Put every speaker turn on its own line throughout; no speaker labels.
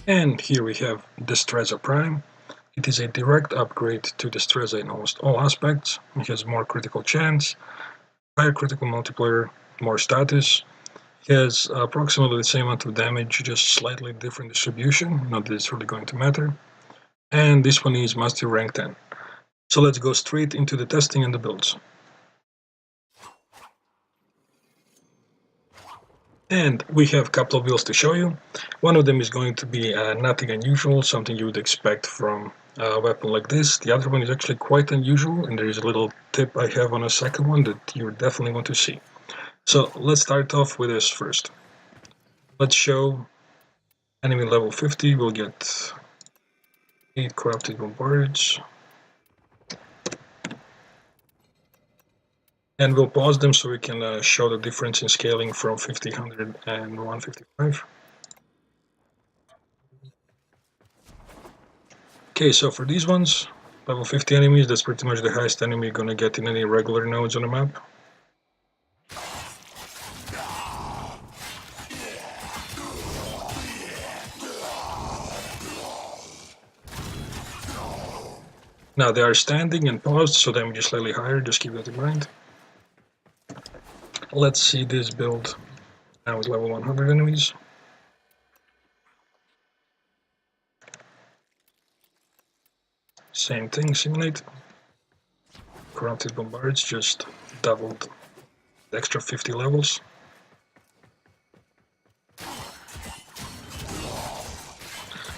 And here we have Destreza Prime. It is a direct upgrade to Destreza in almost all aspects. It has more critical chance, higher critical multiplier, more status. It has approximately the same amount of damage, just slightly different distribution, not that it's really going to matter. And this one is Master Rank 10. So let's go straight into the testing and the builds. And we have a couple of builds to show you. One of them is going to be nothing unusual, something you would expect from a weapon like this. The other one is actually quite unusual, and there is a little tip I have on a second one that you definitely want to see. So let's start off with this first. Let's show enemy level 50 will get 8 corrupted bombards. And we'll pause them so we can show the difference in scaling from 50, 100, and 155. Okay, so for these ones, level 50 enemies, that's pretty much the highest enemy you're gonna get in any regular nodes on the map. Now they are standing and paused, so damage is slightly higher, just keep that in mind. Let's see this build now with level 100 enemies. Same thing, simulate. Corrupted bombards, just doubled the extra 50 levels.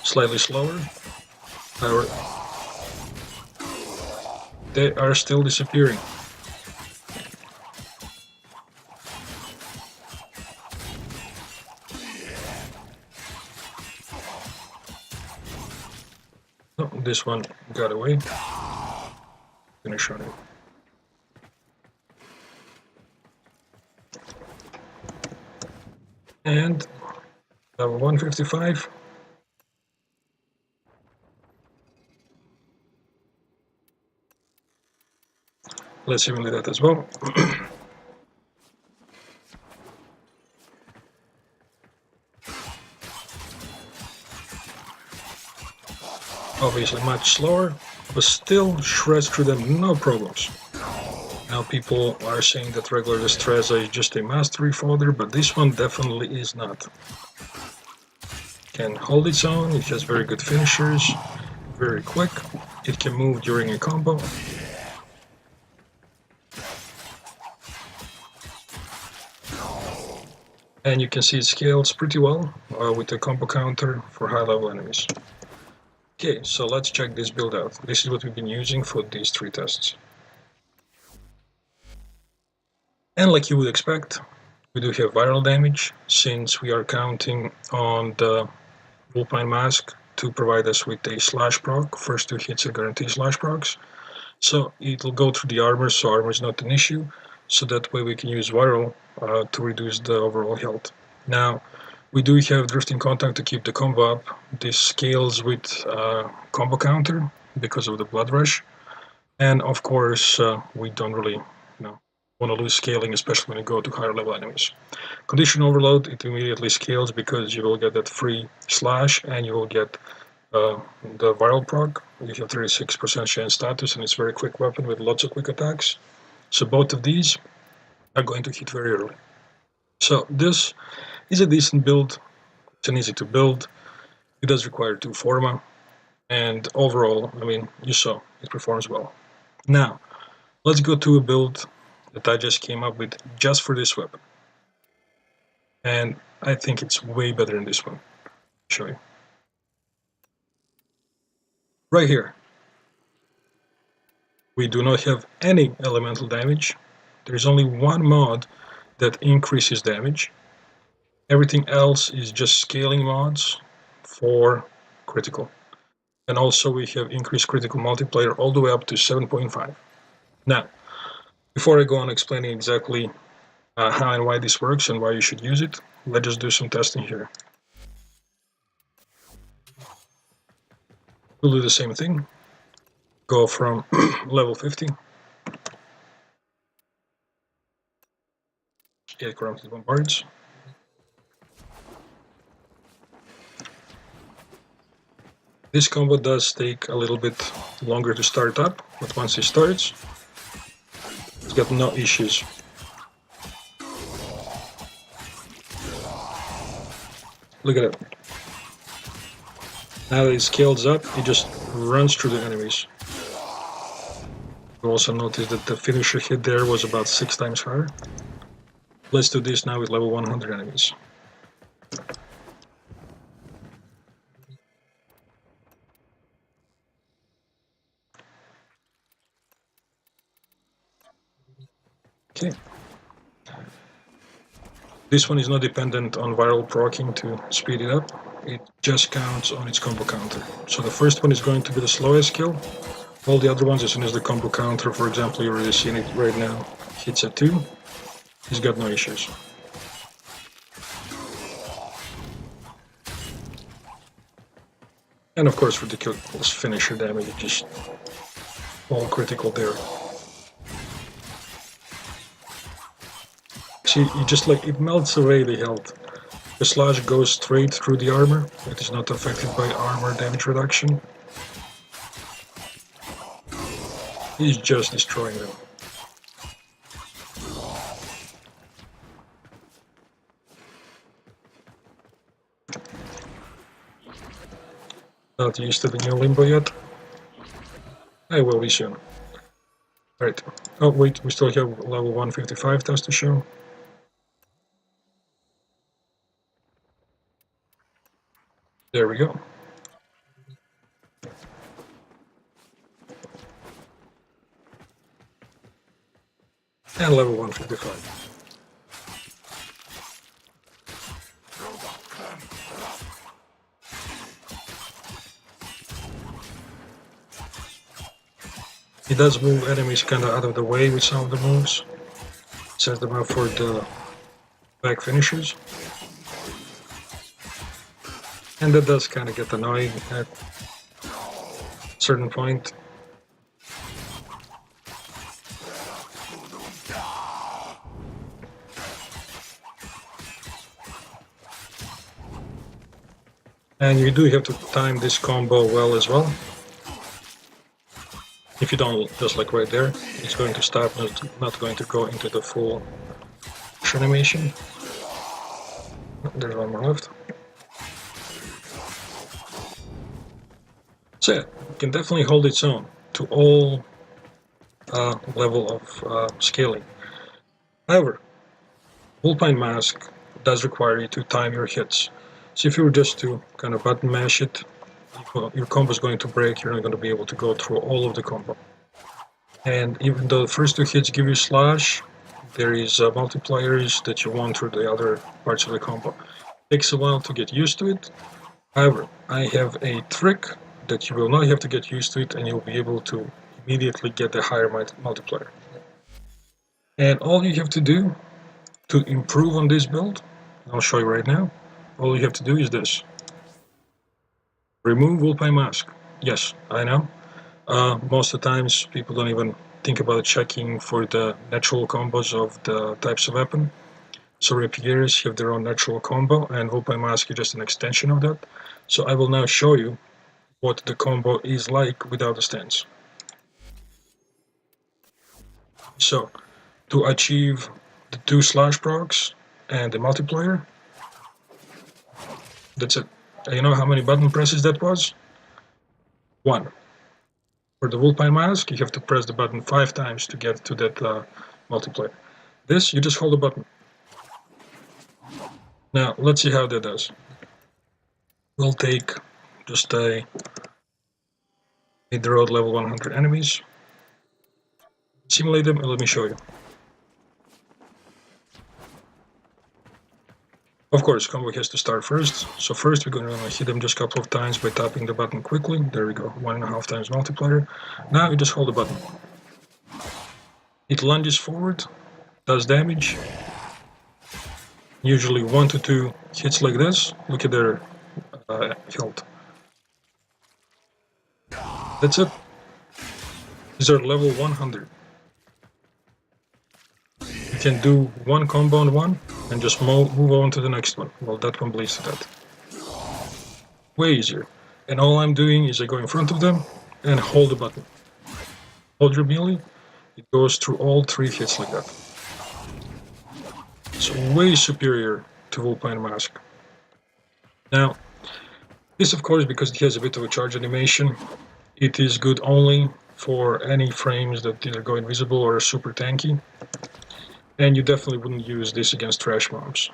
Slightly slower. However, they are still disappearing. Oh, this one got away. Finish on it. And level 155. Let's simulate that as well. Obviously much slower, but still shreds through them, no problems. Now people are saying that regular Destreza is just a mastery fodder, but this one definitely is not. Can hold its own, it has very good finishers, very quick, it can move during a combo. And you can see it scales pretty well with the combo counter for high level enemies. Okay, so let's check this build out. This is what we've been using for these 3 tests. And like you would expect, we do have viral damage, since we are counting on the Warframe mask to provide us with a slash proc. First 2 hits are guaranteed slash procs. So it'll go through the armor, so armor is not an issue. So that way we can use viral to reduce the overall health. Now, we do have drifting contact to keep the combo up. This scales with combo counter because of the blood rush. And of course, we don't really want to lose scaling, especially when you go to higher level enemies. Condition overload, it immediately scales because you will get that free slash and you will get the viral proc. You have 36% chance status and it's a very quick weapon with lots of quick attacks. So both of these are going to hit very early. So this is a decent build. It's an easy to build. It does require 2 forma. And overall, I mean, you saw, it performs well. Now, let's go to a build that I just came up with just for this weapon. And I think it's way better than this one. I'll show you. Right here. We do not have any elemental damage. There is only one mod that increases damage. Everything else is just scaling mods for critical. And also we have increased critical multiplier all the way up to 7.5. Now, before I go on explaining exactly how and why this works and why you should use it, let's just do some testing here. We'll do the same thing. Go from level 50. Get corrupted bombards. This combo does take a little bit longer to start up, but once it starts, it's got no issues. Look at it. Now that it scales up, it just runs through the enemies. You also notice that the finisher hit there was about 6 times higher. Let's do this now with level 100 enemies. Okay. This one is not dependent on viral proccing to speed it up. It just counts on its combo counter. So the first one is going to be the slowest kill. All the other ones, as soon as the combo counter, for example, you're already seeing it right now, hits at 2, he's got no issues. And of course, ridiculous finisher damage, just all critical there. See, it melts away the health. The slash goes straight through the armor. It is not affected by armor damage reduction. He's just destroying them. Not used to the new Limbo yet. I will be soon. Right. Oh wait, we still have level 155 test to show. There we go. And level 155. He does move enemies kind of out of the way with some of the moves. Set them up for the back finishers. And that does kind of get annoying at a certain point. And you do have to time this combo well as well. If you don't, just like right there, it's going to stop, not going to go into the full animation. There's one more left. So yeah, it can definitely hold its own to all level of scaling. However, Vulpine Mask does require you to time your hits. So if you were just to kind of button mash it, your combo is going to break, you're not going to be able to go through all of the combo. And even though the first 2 hits give you slash, there is multipliers that you want through the other parts of the combo. It takes a while to get used to it. However, I have a trick that you will not have to get used to it, and you'll be able to immediately get the higher multiplier. And all you have to do to improve on this build, I'll show you right now, all you have to do is this. Remove Vulpine Mask. Yes, I know. Most of the times people don't even think about checking for the natural combos of the types of weapon. So rapiers have their own natural combo, and Vulpine Mask is just an extension of that. So I will now show you what the combo is like without the stance. So, to achieve the 2 slash procs and the multiplier, that's it. And you know how many button presses that was? 1. For the Vulpine Mask, you have to press the button 5 times to get to that multiplier. This, you just hold the button. Now, let's see how that does. We'll take just a hit the road level 100 enemies, simulate them, and let me show you. Of course, combo has to start first, so first we're going to hit them just a couple of times by tapping the button quickly. There we go, 1.5 times multiplier. Now you just hold the button. It lunges forward, does damage, usually 1 to 2 hits like this. Look at their health. That's it. These are level 100. You can do one combo on one and just move on to the next one. Well, that one bleeds to that. Way easier. And all I'm doing is I go in front of them and hold the button. Hold your melee, it goes through all 3 hits like that. It's way superior to Vulpine Mask. Now, this of course, because it has a bit of a charge animation, it is good only for any frames that either go invisible or are super tanky. And you definitely wouldn't use this against trash mobs.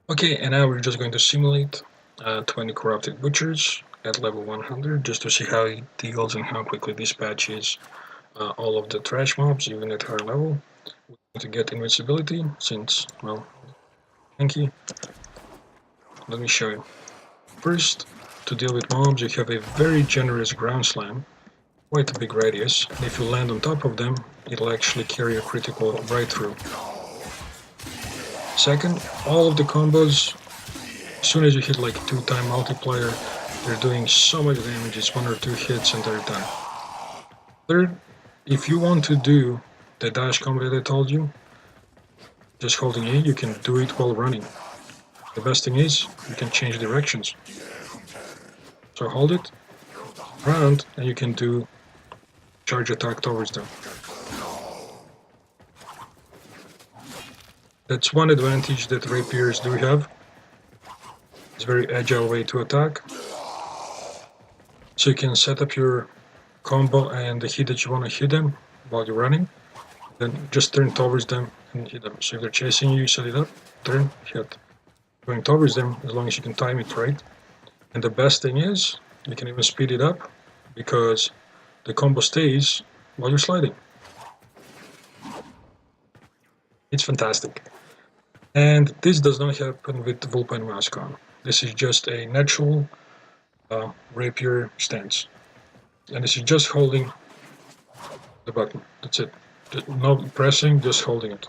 Okay, and now we're just going to simulate 20 corrupted butchers at level 100, just to see how it deals and how quickly dispatches all of the trash mobs, even at higher level. We're going to get invincibility, since, well, tanky. Let me show you. First, to deal with mobs, you have a very generous ground slam, quite a big radius, and if you land on top of them, it'll actually carry a critical right through. Second, all of the combos, as soon as you hit like 2-time multiplier, they're doing so much damage, it's 1 or 2 hits and they're done. Third, if you want to do the dash combo that I told you, just holding A, you can do it while running. The best thing is, you can change directions. So hold it, round, and you can do charge attack towards them. That's one advantage that rapiers do have. It's a very agile way to attack. So you can set up your combo and the hit that you want to hit them while you're running. Then just turn towards them and hit them. So if they're chasing you, set it up, turn, hit. Going towards them, as long as you can time it right. And the best thing is, you can even speed it up, because the combo stays while you're sliding. It's fantastic. And this does not happen with the Vulpine Mask on. This is just a natural rapier stance. And this is just holding the button. That's it. No pressing, just holding it.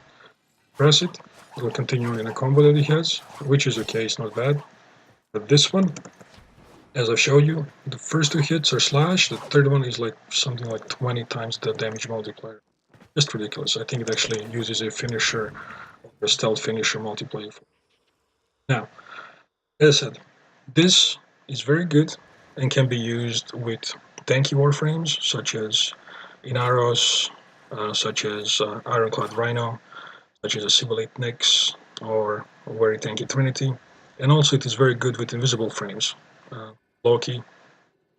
Press it, it will continue in a combo that he has, which is okay, it's not bad. But this one, as I showed you, the first 2 hits are slash, the third one is like something like 20 times the damage multiplier. Just ridiculous. I think it actually uses a finisher, a stealth finisher multiplier. Now, as I said, this is very good and can be used with tanky warframes, such as Inaros, such as Ironclad Rhino, such as a Sibyllite Nyx, or a very tanky Trinity. And also it is very good with invisible frames. Loki,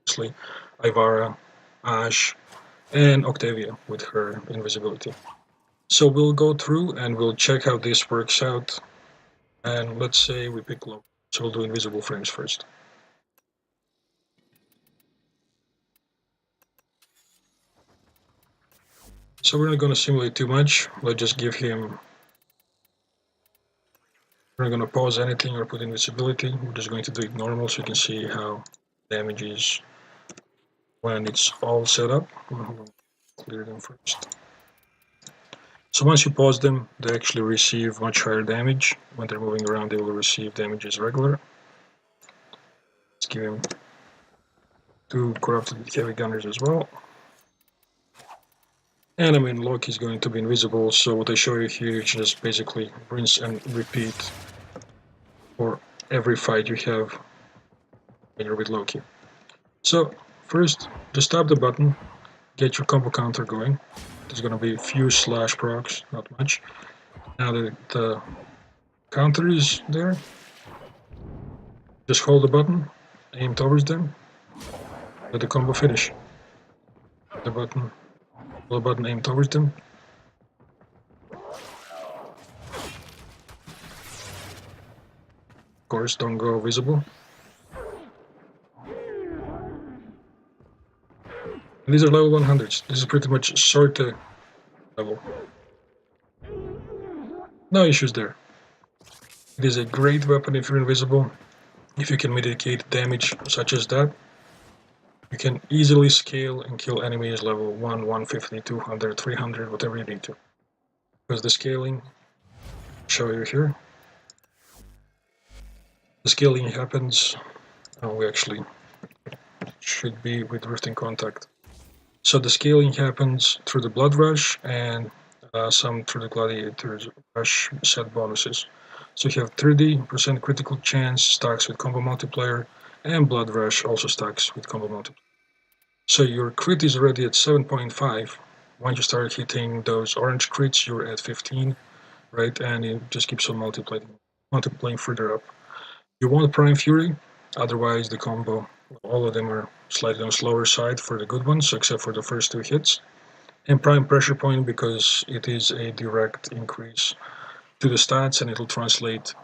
obviously, Ivara, Ash, and Octavia with her invisibility. So we'll go through and we'll check how this works out. And let's say we pick Loki. So we'll do invisible frames first. So we're not going to simulate too much. Let's just give him... We're not going to pause anything or put invisibility. We're just going to do it normal so you can see how damage is when it's all set up. Clear them first. So once you pause them, they actually receive much higher damage. When they're moving around, they will receive damage as regular. Let's give him 2 corrupted heavy gunners as well. And I mean, Loki is going to be invisible, so what I show you here is just basically rinse and repeat for every fight you have when you're with Loki. So first, just tap the button, get your combo counter going. There's going to be a few slash procs, not much. Now that the counter is there, just hold the button, aim towards them, let the combo finish. The button, hold the button, aim towards them. Of course, don't go visible. And these are level 100s. This is pretty much sorta level. No issues there. It is a great weapon if you're invisible. If you can mitigate damage such as that, you can easily scale and kill enemies level 1, 150, 200, 300, whatever you need to. Because the scaling, I'll show you here. The scaling happens, we actually should be with drifting contact. So the scaling happens through the Blood Rush and some through the Gladiator's Rush set bonuses. So you have 30% critical chance stacks with combo multiplier, and Blood Rush also stacks with combo multiplier. So your crit is already at 7.5. Once you start hitting those orange crits, you're at 15, right? And it just keeps on multiplying further up. You want Prime Fury, otherwise the combo, all of them are slightly on the slower side for the good ones, except for the first two hits. And Prime Pressure Point because it is a direct increase to the stats and it'll translate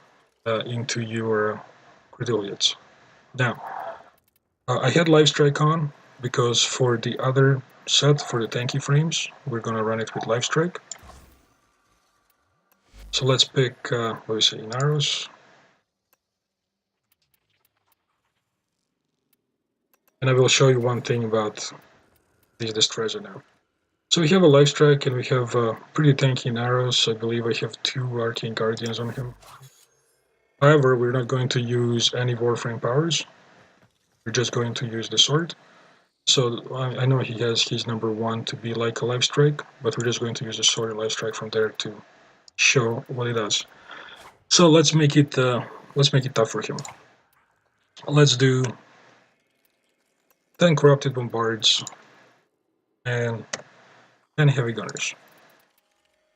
into your critical hits. Now, I had Life Strike on because for the other set, for the tanky frames, we're gonna run it with Life Strike. So let's pick, what do we say, Inaros. And I will show you one thing about this Destreza now. So we have a Life Strike and we have pretty tanky Inaros. I believe I have 2 Arcane Guardians on him. However, we're not going to use any Warframe powers. We're just going to use the sword. So I know he has his number 1 to be like a Life Strike, but we're just going to use the sword and Life Strike from there to show what it does. So let's make it tough for him. Let's do 10 Corrupted Bombards and 10 Heavy Gunners.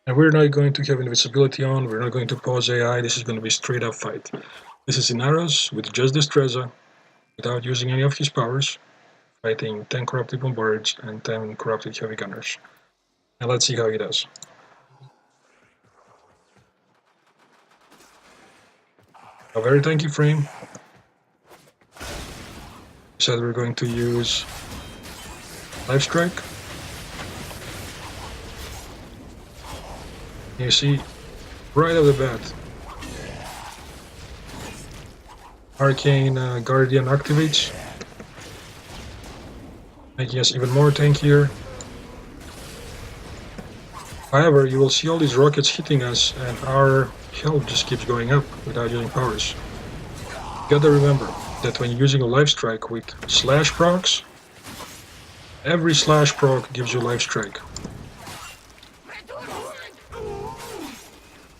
And we're not going to have invisibility on, we're not going to pause AI, this is going to be straight up fight. This is Inaros with just Destreza, without using any of his powers, fighting 10 Corrupted Bombards and 10 Corrupted Heavy Gunners. And let's see how he does. A very tanky frame. Said we're going to use Life Strike. You see, right off the bat, Arcane Guardian activates, making us even more tankier. However, you will see all these rockets hitting us and our health just keeps going up without using powers. You gotta remember that when using a Life Strike with slash procs, every slash proc gives you Life Strike.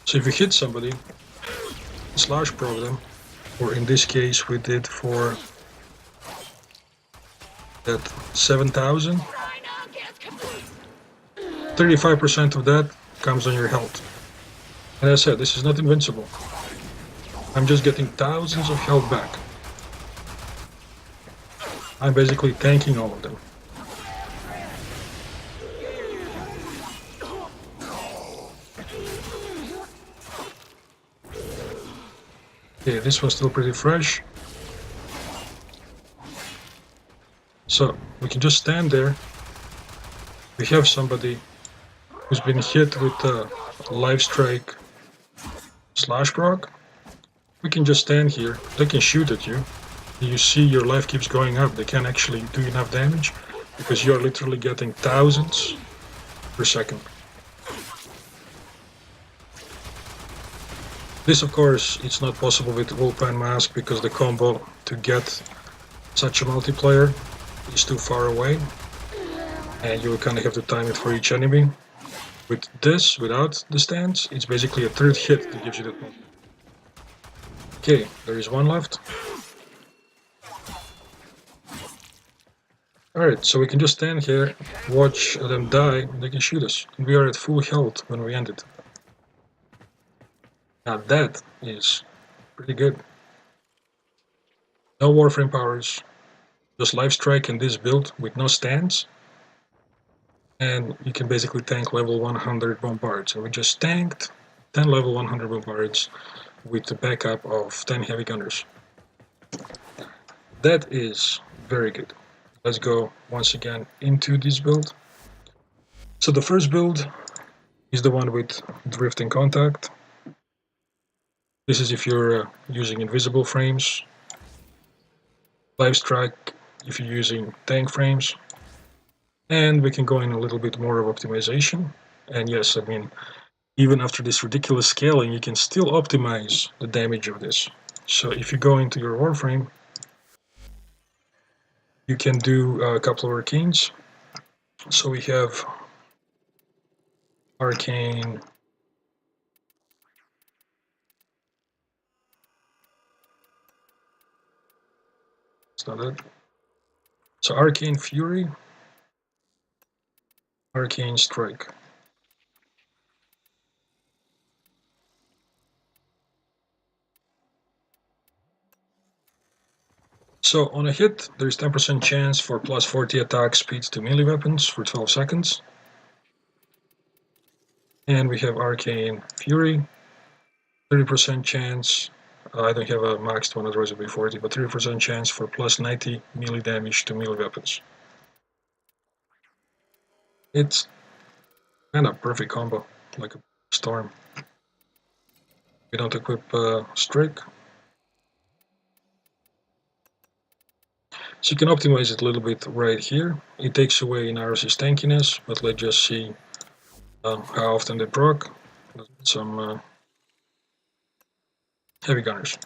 So if you hit somebody, slash proc them, or in this case we did for that 7,000, 35% of that comes on your health. And as I said, this is not invincible. I'm just getting thousands of health back. I'm basically tanking all of them. Okay, this was still pretty fresh. So we can just stand there. We have somebody who's been hit with a Life Strike slash proc. We can just stand here. They can shoot at you. You see your life keeps going up. They can't actually do enough damage because you're literally getting thousands per second. This, of course, it's not possible with Wolfman Mask because the combo to get such a multiplier is too far away, and you kind of have to time it for each enemy. With this, without the stance, it's basically a third hit that gives you that one. Okay, there is one left. Alright, so we can just stand here, watch them die, and they can shoot us. And we are at full health when we end it. Now that is pretty good. No Warframe powers, just Life Strike in this build with no stance. And you can basically tank level 100 bombards. And we just tanked 10 level 100 bombards with the backup of 10 heavy gunners. That is very good. Let's go once again into this build. So the first build is the one with Drift and Contact. This is if you're using invisible frames. Life Strike if you're using tank frames. And we can go in a little bit more of optimization. And yes, I mean, even after this ridiculous scaling, you can still optimize the damage of this. So if you go into your Warframe, you can do a couple of arcanes. So we have Arcane It's not it. So Arcane Fury, Arcane Strike. So on a hit, there's 10% chance for plus 40 attack speed to melee weapons for 12 seconds. And we have Arcane Fury, 30% chance. I don't have a maxed one, otherwise it would be 40, but 30% chance for plus 90 melee damage to melee weapons. It's kind of perfect combo, like a storm. We don't equip Strike. So you can optimize it a little bit right here. It takes away Naros' tankiness, but let's just see how often they proc. Some heavy gunners.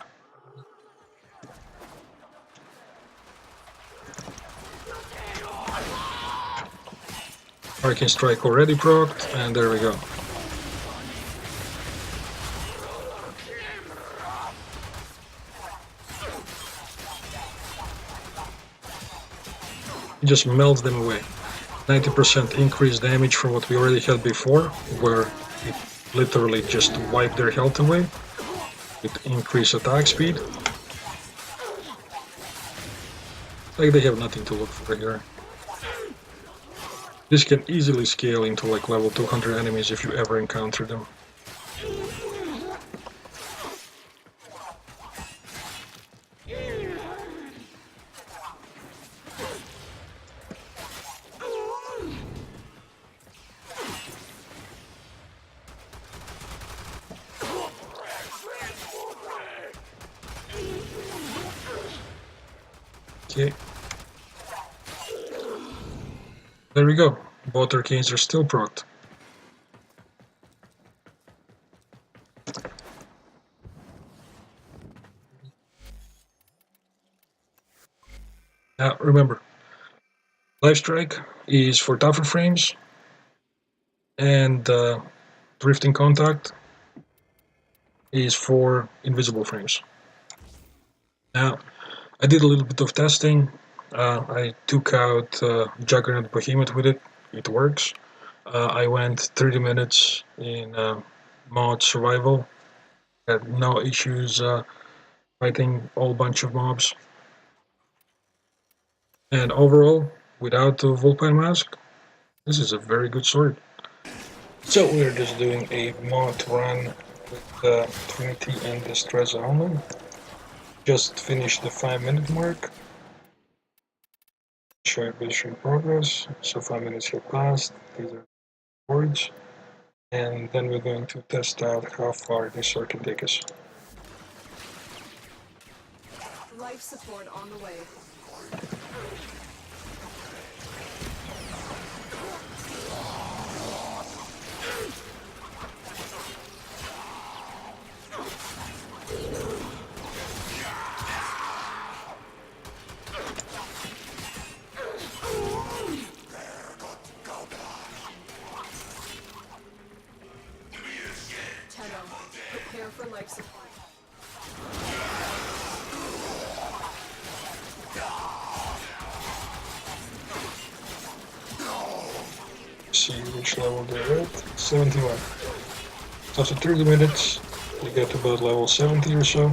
Arcane Strike already procced, and there we go. It just melts them away. 90% increased damage from what we already had before, where it literally just wiped their health away with increased attack speed. Like they have nothing to look for here. This can easily scale into like level 200 enemies if you ever encounter them. Okay. There we go. Both arcanes are still procced. Now remember, Life Strike is for tougher frames, and Drifting Contact is for invisible frames. Now, I did a little bit of testing. I took out Juggernaut Behemoth with it. It works. I went 30 minutes in mod survival. Had no issues fighting a whole bunch of mobs. And overall, without the Vulpine Mask, this is a very good sword. So we're just doing a mod run with Trinity and Destreza only. Just finished the 5-minute mark. Show you basic progress. So 5 minutes have passed. These are boards. And then we're going to test out how far this sword can take us.
Life support on the way. Prepare for life supply.
See which level they're at. 71. After 30 minutes, we get to about level 70 or so.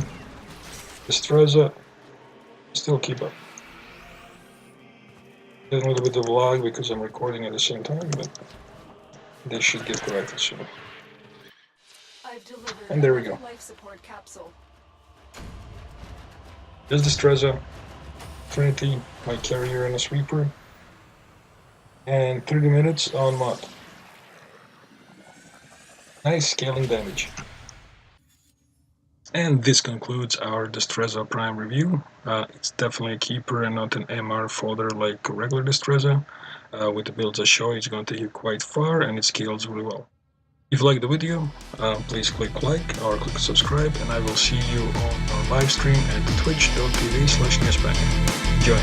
Destreza still keep up. There's a little bit of lag because I'm recording at the same time, but they should get corrected soon. And there we go.
Life support capsule.
There's Destreza, Trinity, my carrier and a sweeper, and 30 minutes on mod. Nice scaling damage. And this concludes our Destreza Prime review. It's definitely a keeper and not an MR fodder like regular Destreza. With the builds I show, it's going to take you quite far and it scales really well. If you liked the video, please click like or click subscribe, and I will see you on our live stream at twitch.tv/newsbanger. Enjoy!